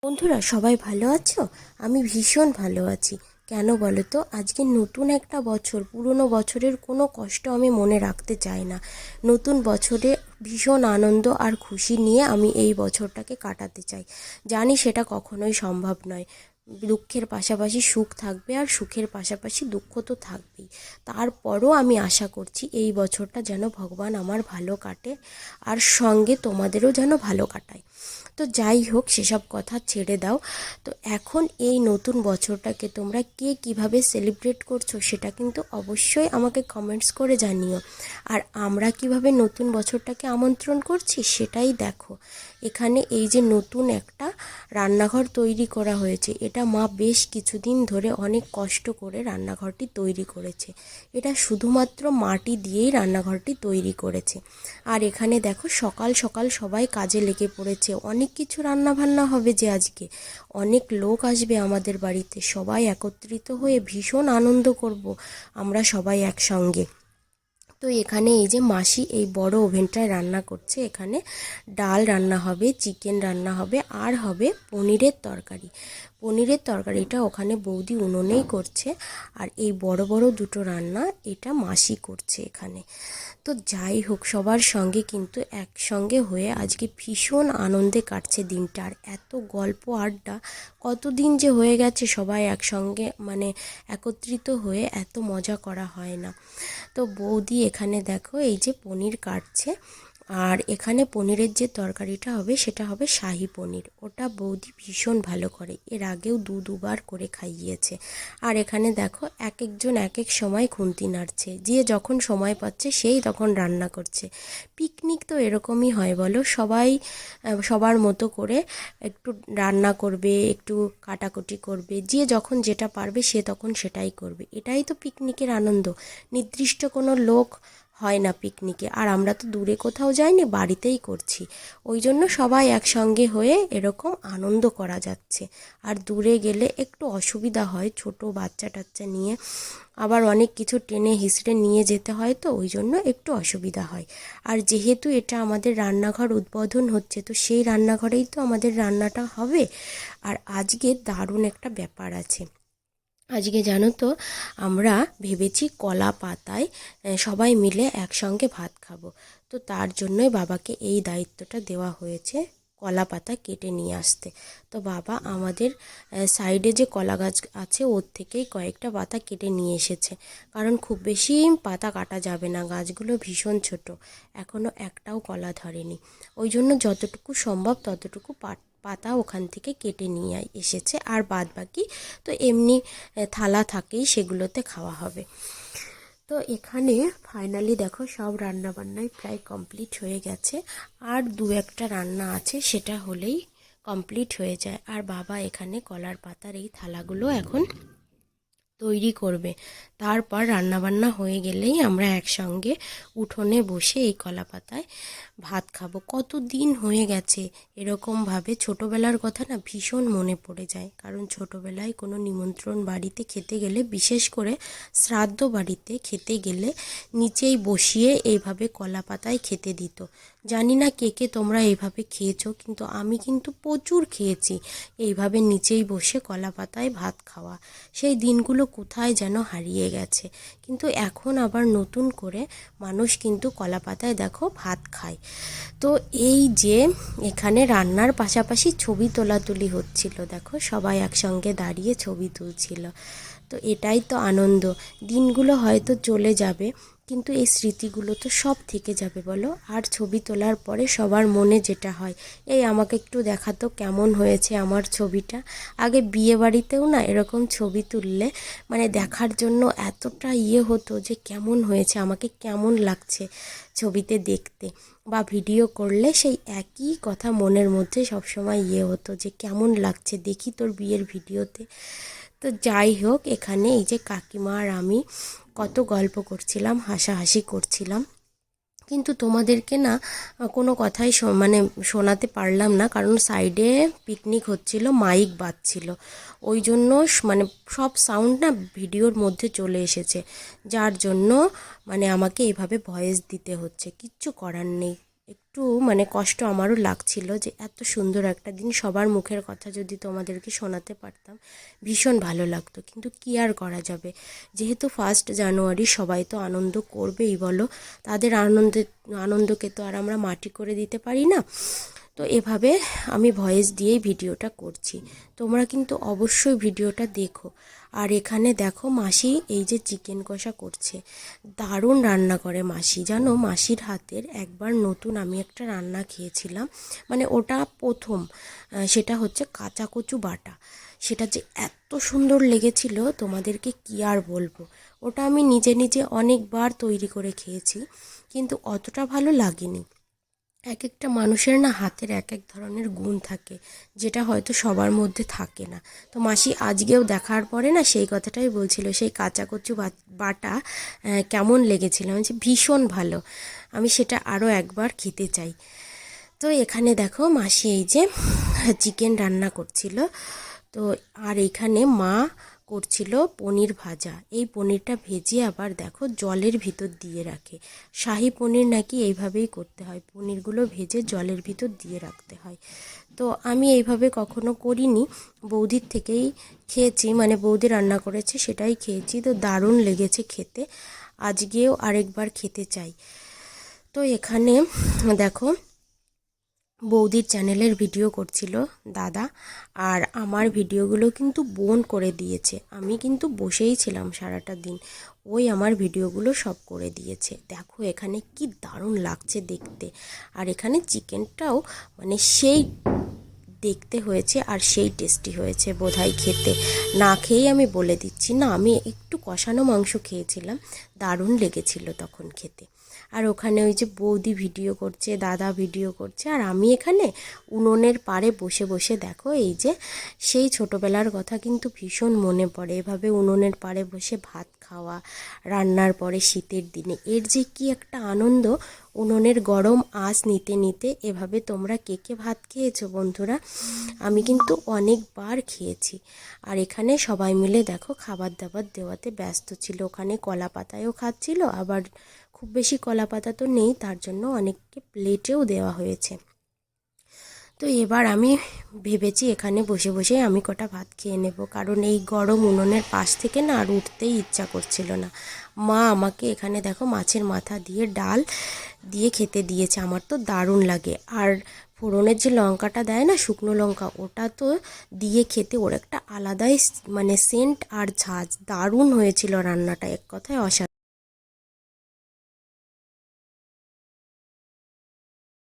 বন্ধুরা সবাই ভালো আছো? আমি ভীষণ ভালো আছি। কেন বলো তো, আজকে নতুন একটা বছর, পুরনো বছরের কোনো কষ্ট আমি মনে রাখতে চাই না। নতুন বছরে ভীষণ আনন্দ আর খুশি নিয়ে আমি এই বছরটাকে কাটাতে চাই। জানি সেটা কখনোই সম্ভব নয়। দুঃখের পাশাপাশি সুখ থাকবে, আর সুখের পাশাপাশি দুঃখ তো থাকবেই। তারপরও আমি আশা করছি এই বছরটা যেন ভগবান আমার ভালো কাটে, আর সঙ্গে তোমাদেরও যেন ভালো কাটায়। তো যাই হোক, সেসব কথা ছেড়ে দাও। তো এখন এই নতুন বছরটাকে তোমরা কে কিভাবে সেলিব্রেট করছো সেটা কিন্তু অবশ্যই আমাকে কমেন্টস করে জানিও। আর আমরা কিভাবে নতুন বছরটাকে আমন্ত্রণ করছি সেটাই দেখো। এখানে এই যে নতুন একটা রান্নাঘর তৈরি করা হয়েছে, এটা মা বেশ কিছুদিন ধরে অনেক কষ্ট করে রান্নাঘরটি তৈরি করেছে। এটা শুধুমাত্র মাটি দিয়েই রান্নাঘরটি তৈরি করেছে। আর এখানে দেখো, সকাল সকাল সবাই কাজে লেগে পড়েছে। অনেক কিছু রান্না বান্না হবে, যে আজকে অনেক লোক আসবে আমাদের বাড়িতে। সবাই একত্রিত হয়ে ভীষণ আনন্দ করব আমরা সবাই একসঙ্গে। তো এখানে এই যে মাসি এই বড় ওভেনটায় রান্না করছে। এখানে ডাল রান্না হবে, চিকেন রান্না হবে, আর হবে পনিরের তরকারি। পনিরের তরকারিটা ওখানে বৌদি উনুনেই করছে। আর এই বড় বড় দুটো রান্না এটা মাসি করছে এখানে। তো যাই হোক, সবার সঙ্গে কিন্তু একসঙ্গে হয়ে আজকে ভীষণ আনন্দে কাটছে দিনটা। আর এত গল্প আড্ডা, কতদিন যে হয়ে গেছে সবাই একসঙ্গে মানে একত্রিত হয়ে এত মজা করা হয় না। তো বৌদি এখানে দেখো এই যে পনির কাটছে। আর এখানে পনিরের যে তরকারিটা হবে সেটা হবে শাহি পনির। ওটা বৌদি ভীষণ ভালো করে, এর আগেও দুবার করে খাইয়েছে। আর এখানে দেখো, এক একজন এক এক সময় খুন্তি নাড়ছে, যে যখন সময় পাচ্ছে সেই তখন রান্না করছে। পিকনিক তো এরকমই হয় বলো, সবাই সবার মতো করে একটু রান্না করবে, একটু কাটাকুটি করবে, যে যখন যেটা পারবে সে তখন সেটাই করবে। এটাই তো পিকনিকের আনন্দ। নির্দিষ্ট কোনো লোক হয় না পিকনিকে। আর আমরা তো দূরে কোথাও যাইনি, বাড়িতেই করছি। ওই জন্য সবাই একসঙ্গে হয়ে এরকম আনন্দ করা যাচ্ছে। আর দূরে গেলে একটু অসুবিধা হয়, ছোট বাচ্চা টাচ্চা নিয়ে আবার অনেক কিছু টেনে হিসড়ে নিয়ে যেতে হয়, তো ওই জন্য একটু অসুবিধা হয়। আর যেহেতু এটা আমাদের রান্নাঘর উদ্বোধন হচ্ছে, তো সেই রান্নাঘরেই তো আমাদের রান্নাটা হবে। আর আজকে দারুণ একটা ব্যাপার আছে। আজকে জানো তো, আমরা ভেবেছি কলা পাতায় সবাই মিলে একসঙ্গে ভাত খাবো। তো তার জন্যই বাবাকে এই দায়িত্বটা দেওয়া হয়েছে, কলা পাতা কেটে নিয়ে আসতে। তো বাবা আমাদের সাইডে যে কলা গাছ আছে ওর থেকেই কয়েকটা পাতা কেটে নিয়ে এসেছে। কারণ খুব বেশি পাতা কাটা যাবে না, গাছগুলো ভীষণ ছোট, এখনও একটাও কলা ধরেনি। ওই জন্য যতটুকু সম্ভব ততটুকু পাতা ওখান থেকে কেটে নিয়ে এসেছে। আর বাদ বাকি তো এমনি থালা থাকেই, সেগুলোতে খাওয়া হবে। তো এখানে ফাইনালি দেখো, সব রান্না বান্নাই প্রায় কমপ্লিট হয়ে গেছে। আর দু একটা রান্না আছে, সেটা হলেই কমপ্লিট হয়ে যায়। আর বাবা এখানে কলার পাতার এই থালাগুলো এখন তৈরি করবে। তারপর রান্নাবান্না হয়ে গেলেই আমরা একসঙ্গে উঠোনে বসে এই কলা পাতায় ভাত খাবো। কত দিন হয়ে গেছে এরকমভাবে। ছোটোবেলার কথা না ভীষণ মনে পড়ে যায়, কারণ ছোটোবেলায় কোনো নিমন্ত্রণ বাড়িতে খেতে গেলে, বিশেষ করে শ্রাদ্ধ বাড়িতে খেতে গেলে, নিচেই বসিয়ে এইভাবে কলা পাতায় খেতে দিত। জানি না কে কে তোমরা এইভাবে খেয়েছো, কিন্তু আমি কিন্তু প্রচুর খেয়েছি এইভাবে নিচেই বসে কলা পাতায় ভাত খাওয়া। সেই দিনগুলো কোথায় যেন হারিয়ে গেছে। কিন্তু এখন আবার নতুন করে মানুষ কিন্তু কলা পাতায় দেখো ভাত খায়। তো এই যে এখানে রান্নার পাশাপাশি ছবি তোলাতুলি হচ্ছিল, দেখো সবাই একসঙ্গে দাঁড়িয়ে ছবি তুলছিল। তো এটাই তো আনন্দ। দিনগুলো হয়তো চলে যাবে, কিন্তু এই স্মৃতিগুলো তো সব থেকে যাবে বলো। আর ছবি তোলার পরে সবার মনে যেটা হয়, এই আমাকে একটু দেখাতো কেমন হয়েছে আমার ছবিটা। আগে বিয়ে বাড়িতেও না এরকম ছবি তুললে মানে দেখার জন্য এতটা হতো যে কেমন হয়েছে, আমাকে কেমন লাগছে ছবিতে দেখতে। বা ভিডিও করলে সেই একই কথা মনের মধ্যে সবসময় হতো যে কেমন লাগছে দেখি তোর বিয়ের ভিডিওতে। তো যাই হোক, এখানে এই যে কাকিমা আর আমি কত গল্প করছিলাম, হাসাহাসি করছিলাম। কিন্তু তোমাদেরকে না কোনো কথাই মানে শোনাতে পারলাম না, কারণ সাইডে পিকনিক হচ্ছিল, মাইক বাজছিল। ওই জন্য মানে সব সাউন্ড না ভিডিওর মধ্যে চলে এসেছে, যার জন্য মানে আমাকে এইভাবে ভয়েস দিতে হচ্ছে। কিচ্ছু করার নেই, একটু মানে কষ্ট আমারও লাগছিল যে এত সুন্দর একটা দিন সবার মুখের কথা যদি তোমাদেরকে শোনাতে পারতাম ভীষণ ভালো লাগতো, কিন্তু কি আর করা যাবে, যেহেতু 1 জানুয়ারি সবাই তো আনন্দ করবেই বলো, তাদের আনন্দকে তো আর আমরা মাটি করে দিতে পারি না। তো এভাবে আমি ভয়েস দিয়েই ভিডিওটা করছি, তোমরা কিন্তু অবশ্যই ভিডিওটা দেখো। আর এখানে দেখো মাসি এই যে চিকেন কষা করছে, দারুণ রান্না করে মাসি, জানো মাসির হাতের একবার নতুন আমি একটা রান্না খেয়েছিলাম, মানে ওটা প্রথম, সেটা হচ্ছে কাঁচা কচু বাটা, সেটা যে এত সুন্দর লেগেছিল তোমাদেরকে কি আর বলবো। ওটা আমি নিজে নিজে অনেকবার তৈরি করে খেয়েছি, কিন্তু অতটা ভালো লাগেনি। এক একটা মানুষের না হাতের এক এক ধরনের গুণ থাকে, যেটা হয়তো সবার মধ্যে থাকে না। তো মাসি আজকেও দেখার পরে না সেই কথাটাই বলছিল, সেই কাঁচা কচু বাটা কেমন লেগেছিল, আমি যে ভীষণ ভালো, আমি সেটা আরও একবার খেতে চাই। তো এখানে দেখো মাসি এই যে চিকেন রান্না করছিল, তো আর এখানে মা করছিল পনির ভাজা। এই পনিরটা ভেজে আবার দেখো জলের ভিতর দিয়ে রাখে, শাহি পনির নাকি এইভাবেই করতে হয়, পনিরগুলো ভেজে জলের ভিতর দিয়ে রাখতে হয়। তো আমি এইভাবে কখনো করিনি, বৌদির থেকেই খেয়েছি, মানে বৌদি রান্না করেছে সেটাই খেয়েছি, তো দারুণ লেগেছে খেতে, আজকেও আরেকবার খেতে চাই। তো এখানে দেখো বৌদির চ্যানেলের ভিডিও করছিল দাদা, আর আমার ভিডিওগুলো কিন্তু বোন করে দিয়েছে, আমি কিন্তু বসেই ছিলাম সারাটা দিন, ওই আমার ভিডিওগুলো সব করে দিয়েছে। দেখো এখানে কি দারুণ লাগছে দেখতে, আর এখানে চিকেনটাও মানে সেই দেখতে হয়েছে আর সেই টেস্টি হয়েছে বোধহয় খেতে, না খেয়েই আমি বলে দিচ্ছি, না আমি একটু কষানো মাংস খেয়েছিলাম, দারুণ লেগেছিল তখন খেতে। আর ওখানে ওই যে বৌদি ভিডিও করছে, দাদা ভিডিও করছে, আর আমি এখানে উনুনের পাড়ে বসে বসে দেখো এই যে সেই ছোটোবেলার কথা কিন্তু ভীষণ মনে পড়ে, এভাবে উনুনের পাড়ে বসে ভাত খাওয়া রান্নার পরে শীতের দিনে, এর যে কি একটা আনন্দ, উনুনের গরম আঁচ নিতে নিতে। এভাবে তোমরা কে কে ভাত খেয়েছো বন্ধুরা? আমি কিন্তু অনেকবার খেয়েছি। আর এখানে সবাই মিলে দেখো খাবার দাবার দেওয়াতে ব্যস্ত ছিল, ওখানে কলা পাতায়ও খাচ্ছিল, আবার খুব বেশি কলা পাতা তো নেই, তার জন্য অনেককে প্লেটেও দেওয়া হয়েছে। তো এবার আমি ভেবেছি এখানে বসে বসে আমি কটা ভাত খেয়ে নেব, কারণ এই গরম উনুনের পাশ থেকে না আর উঠতেই ইচ্ছা করছিল না। মা আমাকে এখানে দেখো মাছের মাথা দিয়ে ডাল দিয়ে খেতে দিয়েছে, আমার তো দারুণ লাগে। আর ফোড়নের যে লঙ্কাটা দেয় না, শুকনো লঙ্কা, ওটা তো দিয়ে খেতে ওর একটা আলাদাই মানে সেন্ট আর ঝাঁজ, দারুণ হয়েছিল রান্নাটা, এক কথায় অসাধারণ।